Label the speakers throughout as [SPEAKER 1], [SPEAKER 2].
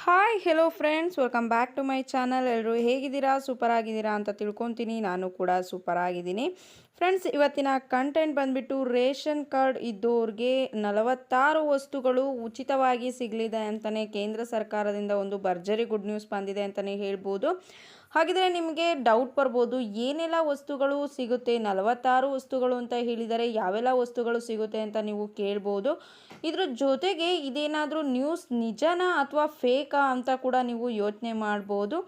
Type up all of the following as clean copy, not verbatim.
[SPEAKER 1] Hi hello friends, welcome back to my channel. ಎಲ್ಲರೂ ಹೇಗಿದ್ದೀರಾ? Super ಆಗಿದ್ದೀರಾ ಅಂತ ತಿಳ್ಕೊತೀನಿ. ನಾನು ಕೂಡ ಸೂಪರ್ ಆಗಿದ್ದೀನಿ. ಫ್ರೆಂಡ್ಸ್, ಇವತ್ತಿನ ಕಂಟೆಂಟ್ ಬಂದುಬಿಟ್ಟು ರೇಷನ್ ಕಾರ್ಡ್ ಇದ್ದೋರಿಗೆ 46 ವಸ್ತುಗಳು ಉಚಿತವಾಗಿ ಸಿಗಲಿದೆ ಅಂತಲೇ ಕೇಂದ್ರ ಸರ್ಕಾರದಿಂದ ಒಂದು ಭರ್ಜರಿ ಗುಡ್ ನ್ಯೂಸ್ ಬಂದಿದೆ ಅಂತಲೇ ಹೇಳ್ಬೋದು. ಹಾಗಿದ್ರೆ ನಿಮಗೆ ಡೌಟ್ ಬರ್ಬೋದು, ಏನೆಲ್ಲ ವಸ್ತುಗಳು ಸಿಗುತ್ತೆ? 46 ವಸ್ತುಗಳು ಅಂತ ಹೇಳಿದರೆ ಯಾವೆಲ್ಲ ವಸ್ತುಗಳು ಸಿಗುತ್ತೆ ಅಂತ ನೀವು ಕೇಳ್ಬೋದು. ಇದ್ರ ಜೊತೆಗೆ ಇದೇನಾದರೂ ನ್ಯೂಸ್ ನಿಜನಾ ಅಥವಾ ಫೇಕಾ ಅಂತ ಕೂಡ ನೀವು ಯೋಚನೆ ಮಾಡ್ಬೋದು.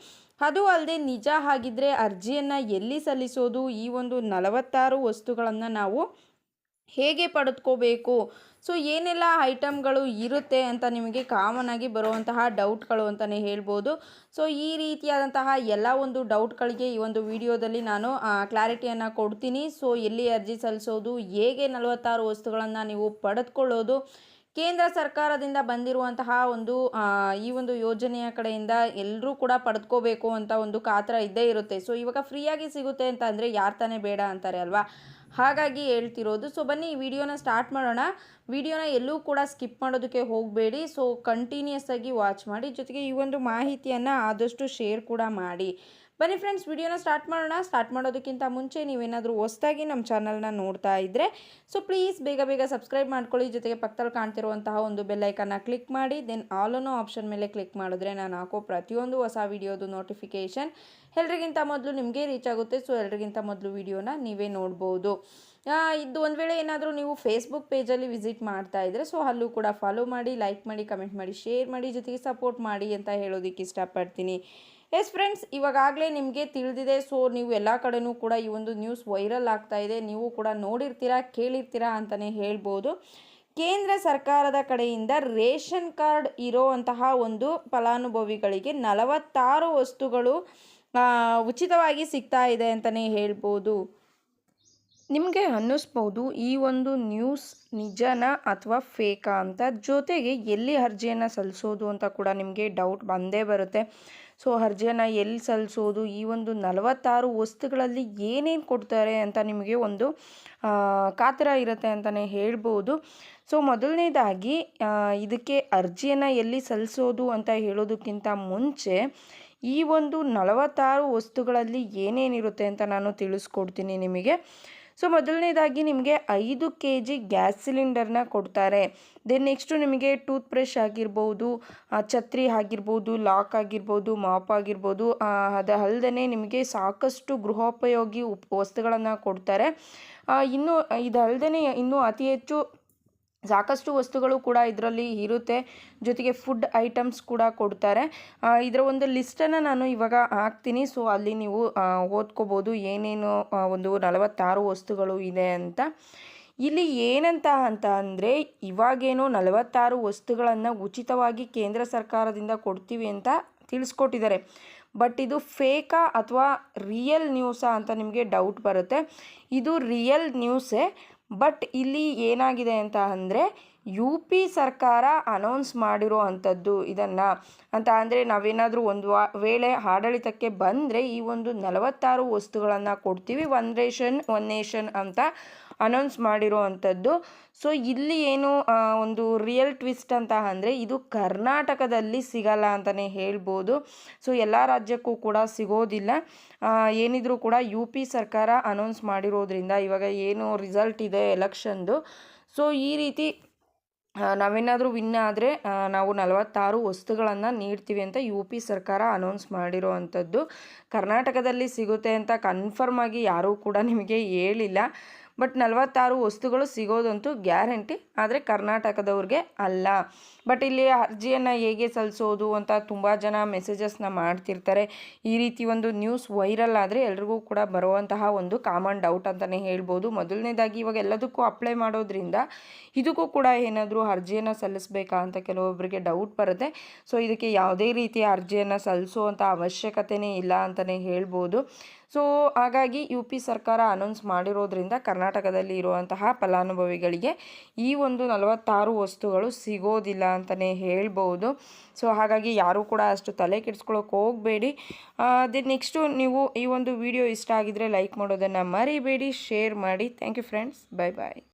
[SPEAKER 1] ಅದು ಅಲ್ಲದೆ ನಿಜ ಆಗಿದ್ದರೆ ಅರ್ಜಿಯನ್ನು ಎಲ್ಲಿ ಸಲ್ಲಿಸೋದು? ಈ ಒಂದು 46 ವಸ್ತುಗಳನ್ನು ನಾವು ಹೇಗೆ ಪಡೆದುಕೋಬೇಕು? ಸೊ ಏನೆಲ್ಲ ಐಟಮ್ಗಳು ಇರುತ್ತೆ ಅಂತ ನಿಮಗೆ ಕಾಮನ್ ಆಗಿ ಬರುವಂತಹ ಡೌಟ್ಗಳು ಅಂತಲೇ ಹೇಳ್ಬೋದು. ಸೊ ಈ ರೀತಿಯಾದಂತಹ ಎಲ್ಲ ಒಂದು ಡೌಟ್ಗಳಿಗೆ ಈ ಒಂದು ವಿಡಿಯೋದಲ್ಲಿ ನಾನು ಕ್ಲಾರಿಟಿಯನ್ನು ಕೊಡ್ತೀನಿ. ಸೊ ಎಲ್ಲಿ ಅರ್ಜಿ ಸಲ್ಲಿಸೋದು, ಹೇಗೆ 46 ವಸ್ತುಗಳನ್ನು ನೀವು ಪಡೆದುಕೊಳ್ಳೋದು, ಕೇಂದ್ರ ಸರ್ಕಾರದಿಂದ ಬಂದಿರುವಂತಹ ಒಂದು ಈ ಒಂದು ಯೋಜನೆಯ ಕಡೆಯಿಂದ ಎಲ್ಲರೂ ಕೂಡ ಪಡೆದುಕೋಬೇಕು ಅಂತ ಒಂದು ಕಾತರ ಇದ್ದೇ ಇರುತ್ತೆ. ಸೊ ಇವಾಗ ಫ್ರೀಯಾಗಿ ಸಿಗುತ್ತೆ ಅಂತ ಅಂದರೆ ಯಾರು ತಾನೇ ಬೇಡ ಅಂತಾರೆ ಅಲ್ವಾ? ಹಾಗಾಗಿ ಹೇಳ್ತಿರೋದು. ಸೊ ಬನ್ನಿ ಈ ವಿಡಿಯೋನ ಸ್ಟಾರ್ಟ್ ಮಾಡೋಣ. ವಿಡಿಯೋನ ಎಲ್ಲೂ ಕೂಡ ಸ್ಕಿಪ್ ಮಾಡೋದಕ್ಕೆ ಹೋಗಬೇಡಿ. ಸೊ ಕಂಟಿನ್ಯೂಸ್ ಆಗಿ ವಾಚ್ ಮಾಡಿ, ಜೊತೆಗೆ ಈ ಒಂದು ಮಾಹಿತಿಯನ್ನು ಆದಷ್ಟು ಶೇರ್ ಕೂಡ ಮಾಡಿ. ಬನ್ನಿ ಫ್ರೆಂಡ್ಸ್, ವಿಡಿಯೋನ ಸ್ಟಾರ್ಟ್ ಮಾಡೋಣ. ಸ್ಟಾರ್ಟ್ ಮಾಡೋದಕ್ಕಿಂತ ಮುಂಚೆ ನೀವೇನಾದರೂ ಹೊಸದಾಗಿ ನಮ್ಮ ಚಾನಲ್ನ ನೋಡ್ತಾ ಇದ್ದರೆ ಸೊ ಪ್ಲೀಸ್ ಬೇಗ ಬೇಗ ಸಬ್ಸ್ಕ್ರೈಬ್ ಮಾಡ್ಕೊಳ್ಳಿ. ಜೊತೆಗೆ ಪಕ್ಕದಲ್ಲಿ ಕಾಣ್ತಿರುವಂತಹ ಒಂದು ಬೆಲ್ಲೈಕನ್ನ ಕ್ಲಿಕ್ ಮಾಡಿ, ದೆನ್ ಆಲ್ ಅನ್ನೋ ಆಪ್ಷನ್ ಮೇಲೆ ಕ್ಲಿಕ್ ಮಾಡಿದ್ರೆ ನಾನು ಹಾಕೋ ಪ್ರತಿಯೊಂದು ಹೊಸ ವಿಡಿಯೋದು ನೋಟಿಫಿಕೇಷನ್ ಎಲ್ರಿಗಿಂತ ಮೊದಲು ನಿಮಗೆ ರೀಚ್ ಆಗುತ್ತೆ. ಸೊ ಎಲ್ರಿಗಿಂತ ಮೊದಲು ವಿಡಿಯೋನ ನೀವೇ ನೋಡ್ಬೋದು. ಇದು ಒಂದು ವೇಳೆ ಏನಾದರೂ ನೀವು ಫೇಸ್ಬುಕ್ ಪೇಜಲ್ಲಿ ವಿಸಿಟ್ ಮಾಡ್ತಾ ಇದ್ದರೆ ಸೊ ಅಲ್ಲೂ ಕೂಡ ಫಾಲೋ ಮಾಡಿ, ಲೈಕ್ ಮಾಡಿ, ಕಮೆಂಟ್ ಮಾಡಿ, ಶೇರ್ ಮಾಡಿ, ಜೊತೆಗೆ ಸಪೋರ್ಟ್ ಮಾಡಿ ಅಂತ ಹೇಳೋದಕ್ಕೆ ಇಷ್ಟಪಡ್ತೀನಿ. ಎಸ್ ಫ್ರೆಂಡ್ಸ್, ಇವಾಗಲೇ ನಿಮಗೆ ತಿಳಿದಿದೆ. ಸೊ ನೀವು ಎಲ್ಲ ಕಡೆನೂ ಕೂಡ ಈ ಒಂದು ನ್ಯೂಸ್ ವೈರಲ್ ಆಗ್ತಾ ಇದೆ. ನೀವು ಕೂಡ ನೋಡಿರ್ತೀರಾ, ಕೇಳಿರ್ತೀರಾ ಅಂತಲೇ ಹೇಳ್ಬೋದು. ಕೇಂದ್ರ ಸರ್ಕಾರದ ಕಡೆಯಿಂದ ರೇಷನ್ ಕಾರ್ಡ್ ಇರೋವಂತಹ ಒಂದು ಫಲಾನುಭವಿಗಳಿಗೆ 46 ವಸ್ತುಗಳು ಉಚಿತವಾಗಿ ಸಿಗ್ತಾ ಇದೆ ಅಂತಲೇ ಹೇಳ್ಬೋದು. ನಿಮಗೆ ಅನ್ನಿಸ್ಬೋದು ಈ ಒಂದು ನ್ಯೂಸ್ ನಿಜನಾ ಅಥವಾ ಫೇಕಾ ಅಂತ. ಜೊತೆಗೆ ಎಲ್ಲಿ ಅರ್ಜಿಯನ್ನು ಸಲ್ಲಿಸೋದು ಅಂತ ಕೂಡ ನಿಮಗೆ ಡೌಟ್ ಬಂದೇ ಬರುತ್ತೆ. ಸೊ ಅರ್ಜಿಯನ್ನು ಎಲ್ಲಿ ಸಲ್ಲಿಸೋದು, ಈ ಒಂದು 46 ವಸ್ತುಗಳಲ್ಲಿ ಏನೇನು ಕೊಡ್ತಾರೆ ಅಂತ ನಿಮಗೆ ಒಂದು ಕಾತರ ಇರುತ್ತೆ ಅಂತಲೇ ಹೇಳ್ಬೋದು. ಸೊ ಮೊದಲನೇದಾಗಿ ಇದಕ್ಕೆ ಅರ್ಜಿಯನ್ನು ಎಲ್ಲಿ ಸಲ್ಲಿಸೋದು ಅಂತ ಹೇಳೋದಕ್ಕಿಂತ ಮುಂಚೆ ಈ ಒಂದು 46 ವಸ್ತುಗಳಲ್ಲಿ ಏನೇನಿರುತ್ತೆ ಅಂತ ನಾನು ತಿಳಿಸ್ಕೊಡ್ತೀನಿ ನಿಮಗೆ. ಸೊ ಮೊದಲನೇದಾಗಿ ನಿಮಗೆ 5 kg ಗ್ಯಾಸ್ ಸಿಲಿಂಡರ್ನ ಕೊಡ್ತಾರೆ. ದೆನ್ ನೆಕ್ಸ್ಟು ನಿಮಗೆ ಟೂತ್ ಬ್ರಷ್ ಆಗಿರ್ಬೋದು, ಛತ್ರಿ ಆಗಿರ್ಬೋದು, ಲಾಕ್ ಆಗಿರ್ಬೋದು, ಮಾಪ್ ಆಗಿರ್ಬೋದು, ಅದು ಅಲ್ಲದೆ ನಿಮಗೆ ಸಾಕಷ್ಟು ಗೃಹೋಪಯೋಗಿ ವಸ್ತುಗಳನ್ನು ಕೊಡ್ತಾರೆ. ಇನ್ನು ಇದಲ್ಲದೆ ಇನ್ನೂ ಅತಿ ಹೆಚ್ಚು ಸಾಕಷ್ಟು ವಸ್ತುಗಳು ಕೂಡ ಇದರಲ್ಲಿ ಇರುತ್ತೆ. ಜೊತೆಗೆ ಫುಡ್ ಐಟಮ್ಸ್ ಕೂಡ ಕೊಡ್ತಾರೆ. ಇದರ ಒಂದು ಲಿಸ್ಟನ್ನು ನಾನು ಇವಾಗ ಹಾಕ್ತೀನಿ. ಸೊ ಅಲ್ಲಿ ನೀವು ಓದ್ಕೋಬೋದು ಏನೇನು ಒಂದು 46 ವಸ್ತುಗಳು ಇದೆ ಅಂತ. ಇಲ್ಲಿ ಏನಂತ ಅಂದರೆ ಇವಾಗೇನೋ 46 ವಸ್ತುಗಳನ್ನು ಉಚಿತವಾಗಿ ಕೇಂದ್ರ ಸರ್ಕಾರದಿಂದ ಕೊಡ್ತೀವಿ ಅಂತ ತಿಳಿಸ್ಕೊಟ್ಟಿದ್ದಾರೆ. ಬಟ್ ಇದು ಫೇಕಾ ಅಥವಾ ರಿಯಲ್ ನ್ಯೂಸಾ ಅಂತ ನಿಮಗೆ ಡೌಟ್ ಬರುತ್ತೆ. ಇದು ರಿಯಲ್ ನ್ಯೂಸೇ. ಬಟ್ ಇಲ್ಲಿ ಏನಾಗಿದೆ ಅಂತ ಅಂದರೆ UP ಸರ್ಕಾರ ಅನೌನ್ಸ್ ಮಾಡಿರೋ ಅಂಥದ್ದು ಇದನ್ನು ಅಂತ. ಅಂದರೆ ನಾವೇನಾದರೂ ಒಂದು ವೇಳೆ ಆಡಳಿತಕ್ಕೆ ಬಂದರೆ ಈ ಒಂದು 46 ವಸ್ತುಗಳನ್ನು ಕೊಡ್ತೀವಿ, ಒನ್ ರೇಷನ್ ಒನ್ ನೇಷನ್ ಅಂತ ಅನೌನ್ಸ್ ಮಾಡಿರೋ ಅಂಥದ್ದು. ಸೊ ಇಲ್ಲಿ ಏನು ಒಂದು ರಿಯಲ್ ಟ್ವಿಸ್ಟ್ ಅಂತ ಅಂದರೆ ಇದು ಕರ್ನಾಟಕದಲ್ಲಿ ಸಿಗಲ್ಲ ಅಂತಲೇ ಹೇಳ್ಬೋದು. ಸೊ ಎಲ್ಲ ರಾಜ್ಯಕ್ಕೂ ಕೂಡ ಸಿಗೋದಿಲ್ಲ. ಏನಿದ್ರೂ ಕೂಡ UP ಸರ್ಕಾರ ಅನೌನ್ಸ್ ಮಾಡಿರೋದ್ರಿಂದ ಇವಾಗ ಏನು ರಿಸಲ್ಟ್ ಇದೆ ಎಲೆಕ್ಷನ್ದು, ಸೊ ಈ ರೀತಿ ನಾವೇನಾದರೂ ವಿನ್ ಆದರೆ ನಾವು 46 ವಸ್ತುಗಳನ್ನು ನೀಡ್ತೀವಿ ಅಂತ UP ಸರ್ಕಾರ ಅನೌನ್ಸ್ ಮಾಡಿರೋ ಅಂಥದ್ದು. ಕರ್ನಾಟಕದಲ್ಲಿ ಸಿಗುತ್ತೆ ಅಂತ ಕನ್ಫರ್ಮ್ ಆಗಿ ಯಾರೂ ಕೂಡ ನಿಮಗೆ ಹೇಳಿಲ್ಲ. ಬಟ್ 46 ವಸ್ತುಗಳು ಸಿಗೋದಂತೂ ಗ್ಯಾರಂಟಿ, ಆದರೆ ಕರ್ನಾಟಕದವ್ರಿಗೆ ಅಲ್ಲ. ಬಟ್ ಇಲ್ಲಿ ಅರ್ಜಿಯನ್ನು ಹೇಗೆ ಸಲ್ಲಿಸೋದು ಅಂತ ತುಂಬ ಜನ ಮೆಸೇಜಸ್ನ ಮಾಡ್ತಿರ್ತಾರೆ. ಈ ರೀತಿ ಒಂದು ನ್ಯೂಸ್ ವೈರಲ್ ಆದರೆ ಎಲ್ರಿಗೂ ಕೂಡ ಬರುವಂತಹ ಒಂದು ಕಾಮನ್ ಡೌಟ್ ಅಂತಲೇ ಹೇಳ್ಬೋದು. ಮೊದಲನೇದಾಗಿ ಇವಾಗ ಎಲ್ಲದಕ್ಕೂ ಅಪ್ಲೈ ಮಾಡೋದ್ರಿಂದ ಇದಕ್ಕೂ ಕೂಡ ಏನಾದರೂ ಅರ್ಜಿಯನ್ನು ಸಲ್ಲಿಸಬೇಕಾ ಅಂತ ಕೆಲವೊಬ್ಬರಿಗೆ ಡೌಟ್ ಬರುತ್ತೆ. ಸೊ ಇದಕ್ಕೆ ಯಾವುದೇ ರೀತಿಯ ಅರ್ಜಿಯನ್ನು ಸಲ್ಲಿಸುವಂಥ ಅವಶ್ಯಕತೆಯೇ ಇಲ್ಲ ಅಂತಲೇ ಹೇಳ್ಬೋದು. ಸೊ ಹಾಗಾಗಿ UP ಸರ್ಕಾರ ಅನೌನ್ಸ್ ಮಾಡಿರೋದ್ರಿಂದ ಕರ್ನಾಟಕದಲ್ಲಿ ಇರುವಂತಹ ಫಲಾನುಭವಿಗಳಿಗೆ ಈ ಒಂದು 46 ವಸ್ತುಗಳು ಸಿಗೋದಿಲ್ಲ ಅಂತಲೇ ಹೇಳ್ಬೋದು. ಸೊ ಹಾಗಾಗಿ ಯಾರೂ ಕೂಡ ಅಷ್ಟು ತಲೆ ಕೆಡಿಸ್ಕೊಳ್ಳೋಕೆ ಹೋಗಬೇಡಿ. ದೆನ್ ನೆಕ್ಸ್ಟು ನೀವು ಈ ಒಂದು ವಿಡಿಯೋ ಇಷ್ಟ ಆಗಿದರೆ ಲೈಕ್ ಮಾಡೋದನ್ನು ಮರಿಬೇಡಿ, ಶೇರ್ ಮಾಡಿ. Thank you friends, bye bye.